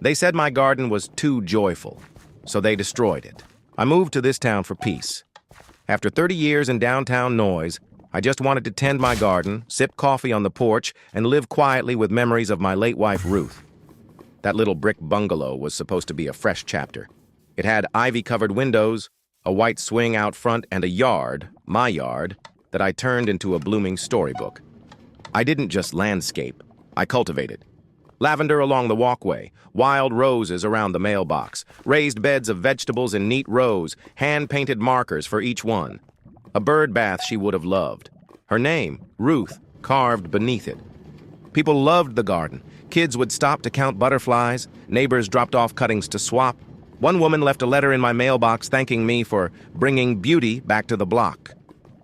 They said my garden was too joyful, so they destroyed it. I moved to this town for peace. After 30 years in downtown noise, I just wanted to tend my garden, sip coffee on the porch, and live quietly with memories of my late wife, Ruth. That little brick bungalow was supposed to be a fresh chapter. It had ivy-covered windows, a white swing out front, and a yard, my yard, that I turned into a blooming storybook. I didn't just landscape, I cultivated. Lavender along the walkway, wild roses around the mailbox, raised beds of vegetables in neat rows, hand-painted markers for each one. A bird bath she would have loved. Her name, Ruth, carved beneath it. People loved the garden. Kids would stop to count butterflies. Neighbors dropped off cuttings to swap. One woman left a letter in my mailbox thanking me for bringing beauty back to the block.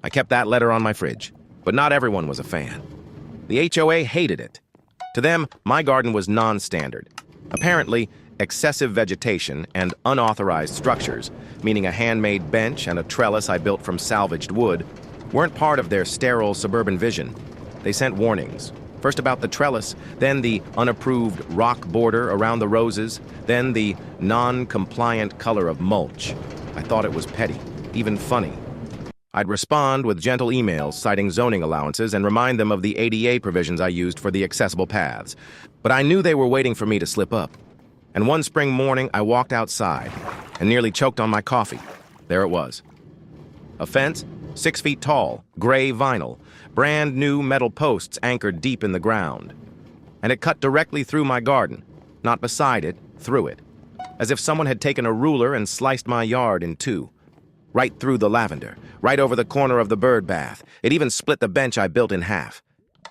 I kept that letter on my fridge, but not everyone was a fan. The HOA hated it. To them, my garden was non-standard. Apparently, excessive vegetation and unauthorized structures, meaning a handmade bench and a trellis I built from salvaged wood, weren't part of their sterile suburban vision. They sent warnings. First about the trellis, then the unapproved rock border around the roses, then the non-compliant color of mulch. I thought it was petty, even funny. I'd respond with gentle emails citing zoning allowances and remind them of the ADA provisions I used for the accessible paths. But I knew they were waiting for me to slip up. And one spring morning, I walked outside and nearly choked on my coffee. There it was. A fence, 6 feet tall, gray vinyl, brand new metal posts anchored deep in the ground. And it cut directly through my garden, not beside it, through it, as if someone had taken a ruler and sliced my yard in two. Right through the lavender, right over the corner of the bird bath. It even split the bench I built in half.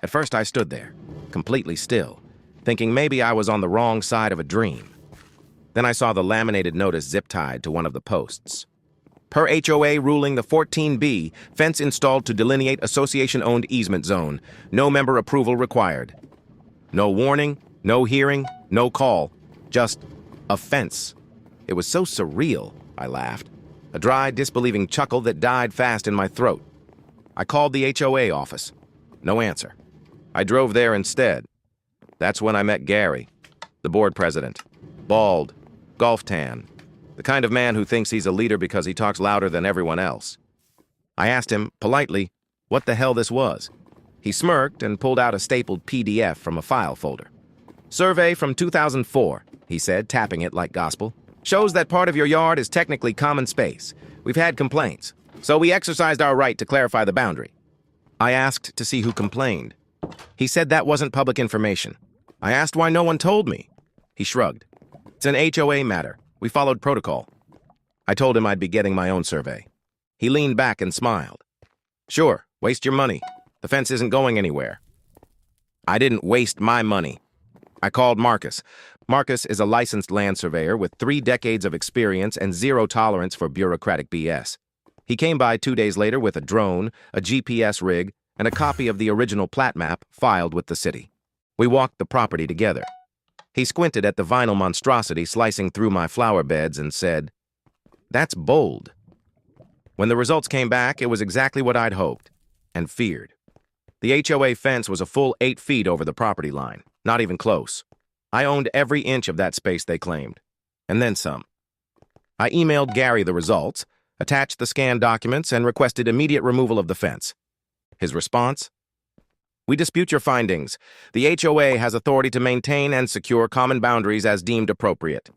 At first I stood there, completely still, thinking maybe I was on the wrong side of a dream. Then I saw the laminated notice zip-tied to one of the posts. Per HOA ruling the 14B, fence installed to delineate association-owned easement zone. No member approval required. No warning, no hearing, no call. Just a fence. It was so surreal, I laughed. A dry, disbelieving chuckle that died fast in my throat. I called the HOA office. No answer. I drove there instead. That's when I met Gary, the board president. Bald, golf tan, the kind of man who thinks he's a leader because he talks louder than everyone else. I asked him, politely, what the hell this was. He smirked and pulled out a stapled PDF from a file folder. Survey from 2004, he said, tapping it like gospel. Shows that part of your yard is technically common space. We've had complaints, so we exercised our right to clarify the boundary. I asked to see who complained. He said that wasn't public information. I asked why no one told me. He shrugged. It's an HOA matter. We followed protocol. I told him I'd be getting my own survey. He leaned back and smiled. Sure, waste your money. The fence isn't going anywhere. I didn't waste my money. I called Marcus. Marcus is a licensed land surveyor with 3 decades of experience and zero tolerance for bureaucratic BS. He came by 2 days later with a drone, a GPS rig, and a copy of the original plat map filed with the city. We walked the property together. He squinted at the vinyl monstrosity slicing through my flower beds and said, "That's bold." When the results came back, it was exactly what I'd hoped and feared. The HOA fence was a full 8 feet over the property line, not even close. I owned every inch of that space they claimed, and then some. I emailed Gary the results, attached the scanned documents, and requested immediate removal of the fence. His response? We dispute your findings. The HOA has authority to maintain and secure common boundaries as deemed appropriate.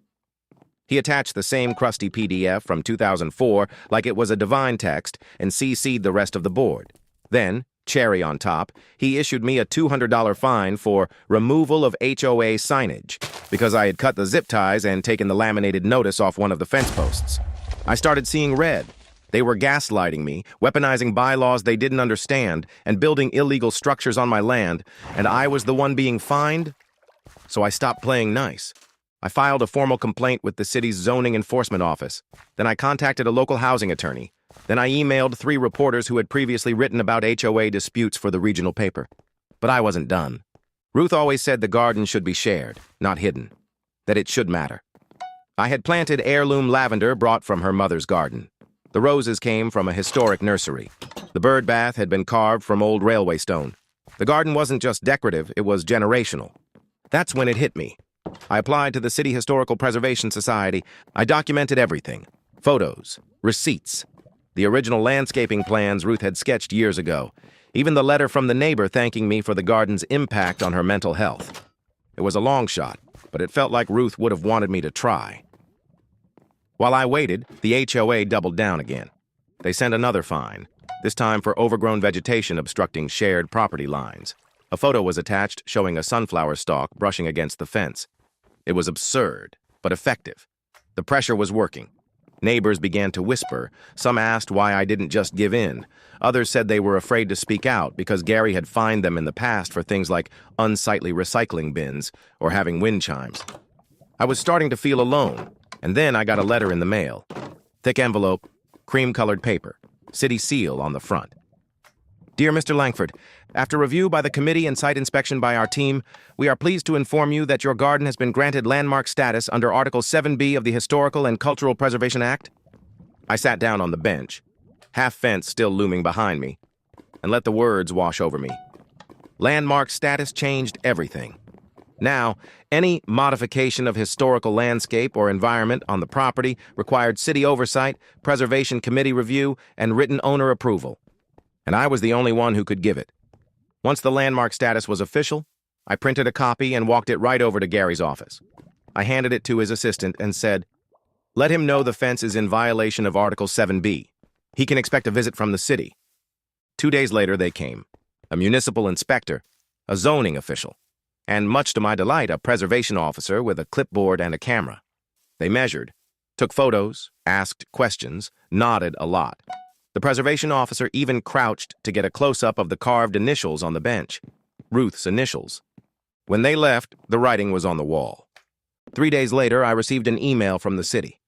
He attached the same crusty PDF from 2004 like it was a divine text and CC'd the rest of the board. Then, cherry on top, he issued me a $200 fine for removal of HOA signage because I had cut the zip ties and taken the laminated notice off one of the fence posts. I started seeing red. They were gaslighting me, weaponizing bylaws they didn't understand, and building illegal structures on my land, and I was the one being fined? So I stopped playing nice. I filed a formal complaint with the city's zoning enforcement office. Then I contacted a local housing attorney. Then I emailed 3 reporters who had previously written about HOA disputes for the regional paper. But I wasn't done. Ruth always said the garden should be shared, not hidden. That it should matter. I had planted heirloom lavender brought from her mother's garden. The roses came from a historic nursery. The bird bath had been carved from old railway stone. The garden wasn't just decorative, it was generational. That's when it hit me. I applied to the City Historical Preservation Society. I documented everything. Photos, receipts, the original landscaping plans Ruth had sketched years ago, even the letter from the neighbor thanking me for the garden's impact on her mental health. It was a long shot, but it felt like Ruth would have wanted me to try. While I waited, the HOA doubled down again. They sent another fine, this time for overgrown vegetation obstructing shared property lines. A photo was attached showing a sunflower stalk brushing against the fence. It was absurd, but effective. The pressure was working. Neighbors began to whisper. Some asked why I didn't just give in. Others said they were afraid to speak out because Gary had fined them in the past for things like unsightly recycling bins or having wind chimes. I was starting to feel alone, and then I got a letter in the mail. Thick envelope, cream-colored paper, city seal on the front. Dear Mr. Langford, after review by the committee and site inspection by our team, we are pleased to inform you that your garden has been granted landmark status under Article 7B of the Historical and Cultural Preservation Act. I sat down on the bench, half fence still looming behind me, and let the words wash over me. Landmark status changed everything. Now, any modification of historical landscape or environment on the property required city oversight, preservation committee review, and written owner approval. And I was the only one who could give it. Once the landmark status was official, I printed a copy and walked it right over to Gary's office. I handed it to his assistant and said, "Let him know the fence is in violation of Article 7B. He can expect a visit from the city." 2 days later, they came. A municipal inspector, a zoning official, and much to my delight, a preservation officer with a clipboard and a camera. They measured, took photos, asked questions, nodded a lot. The preservation officer even crouched to get a close-up of the carved initials on the bench, Ruth's initials. When they left, the writing was on the wall. 3 days later, I received an email from the city.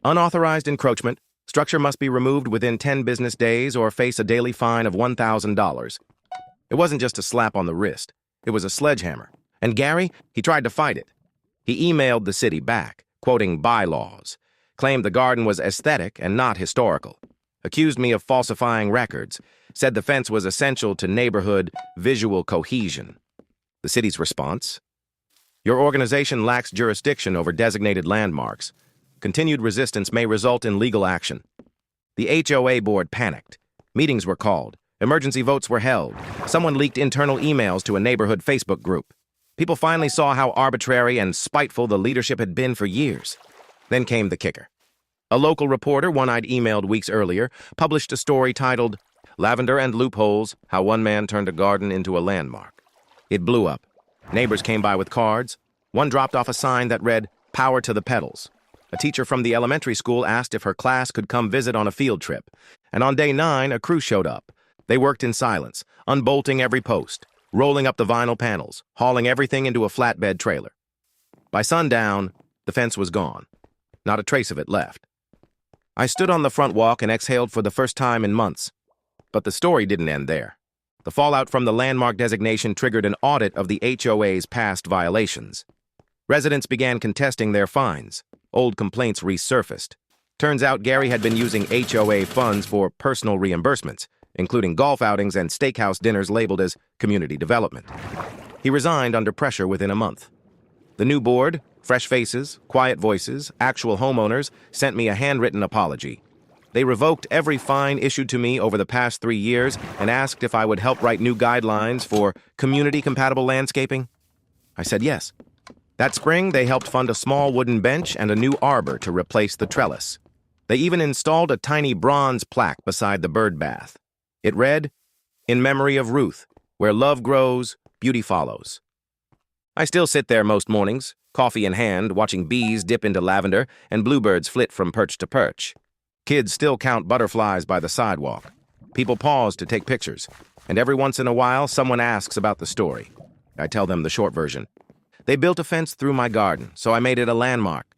Unauthorized encroachment, structure must be removed within 10 business days or face a daily fine of $1,000. It wasn't just a slap on the wrist. It was a sledgehammer. And Gary, he tried to fight it. He emailed the city back, quoting bylaws, claimed the garden was aesthetic and not historical, accused me of falsifying records, said the fence was essential to neighborhood visual cohesion. The city's response? Your organization lacks jurisdiction over designated landmarks. Continued resistance may result in legal action. The HOA board panicked. Meetings were called. Emergency votes were held. Someone leaked internal emails to a neighborhood Facebook group. People finally saw how arbitrary and spiteful the leadership had been for years. Then came the kicker. A local reporter, one I'd emailed weeks earlier, published a story titled, "Lavender and Loopholes, How One Man Turned a Garden into a Landmark." It blew up. Neighbors came by with cards. One dropped off a sign that read, "Power to the Pedals." A teacher from the elementary school asked if her class could come visit on a field trip. And on day 9, a crew showed up. They worked in silence, unbolting every post, rolling up the vinyl panels, hauling everything into a flatbed trailer. By sundown, the fence was gone. Not a trace of it left. I stood on the front walk and exhaled for the first time in months. But the story didn't end there. The fallout from the landmark designation triggered an audit of the HOA's past violations. Residents began contesting their fines. Old complaints resurfaced. Turns out Gary had been using HOA funds for personal reimbursements, including golf outings and steakhouse dinners labeled as community development. He resigned under pressure within a month. The new board, fresh faces, quiet voices, actual homeowners, sent me a handwritten apology. They revoked every fine issued to me over the past 3 years and asked if I would help write new guidelines for community-compatible landscaping. I said yes. That spring, they helped fund a small wooden bench and a new arbor to replace the trellis. They even installed a tiny bronze plaque beside the bird bath. It read, "In memory of Ruth, where love grows, beauty follows." I still sit there most mornings, coffee in hand, watching bees dip into lavender and bluebirds flit from perch to perch. Kids still count butterflies by the sidewalk. People pause to take pictures, and every once in a while, someone asks about the story. I tell them the short version. They built a fence through my garden, so I made it a landmark.